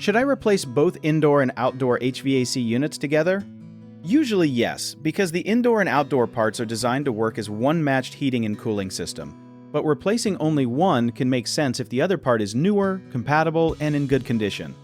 Should I replace both indoor and outdoor HVAC units together? Usually yes, because the indoor and outdoor parts are designed to work as one matched heating and cooling system. But replacing only one can make sense if the other part is newer, compatible, and in good condition.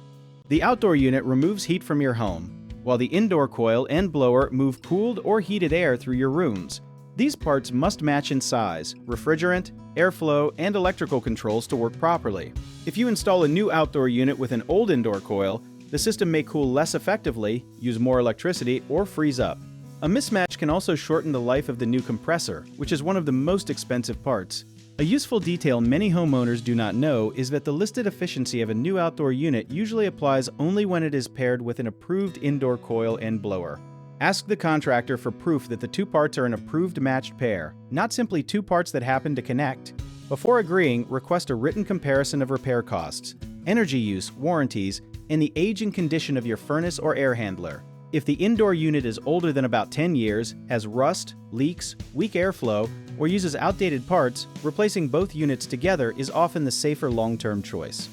The outdoor unit removes heat from your home, while the indoor coil and blower move cooled or heated air through your rooms. These parts must match in size, refrigerant, airflow, and electrical controls to work properly. If you install a new outdoor unit with an old indoor coil, the system may cool less effectively, use more electricity, or freeze up. A mismatch can also shorten the life of the new compressor, which is one of the most expensive parts. A useful detail many homeowners do not know is that the listed efficiency of a new outdoor unit usually applies only when it is paired with an approved indoor coil and blower. Ask the contractor for proof that the two parts are an approved matched pair, not simply two parts that happen to connect. Before agreeing, request a written comparison of repair costs, energy use, warranties, and the age and condition of your furnace or air handler. If the indoor unit is older than about 10 years, has rust, leaks, weak airflow, or uses outdated parts, replacing both units together is often the safer long-term choice.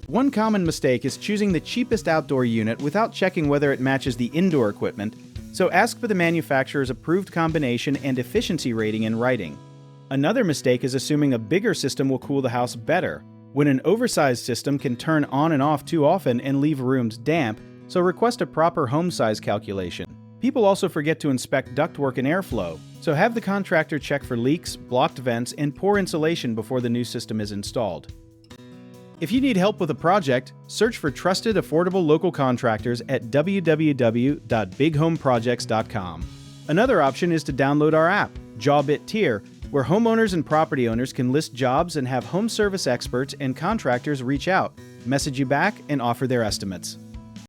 One common mistake is choosing the cheapest outdoor unit without checking whether it matches the indoor equipment, so ask for the manufacturer's approved combination and efficiency rating in writing. Another mistake is assuming a bigger system will cool the house better, when an oversized system can turn on and off too often and leave rooms damp, so request a proper home size calculation. People also forget to inspect ductwork and airflow, so have the contractor check for leaks, blocked vents, and poor insulation before the new system is installed. If you need help with a project, search for trusted, affordable local contractors at www.bighomeprojects.com. Another option is to download our app, JobIt Tier, where homeowners and property owners can list jobs and have home service experts and contractors reach out, message you back, and offer their estimates.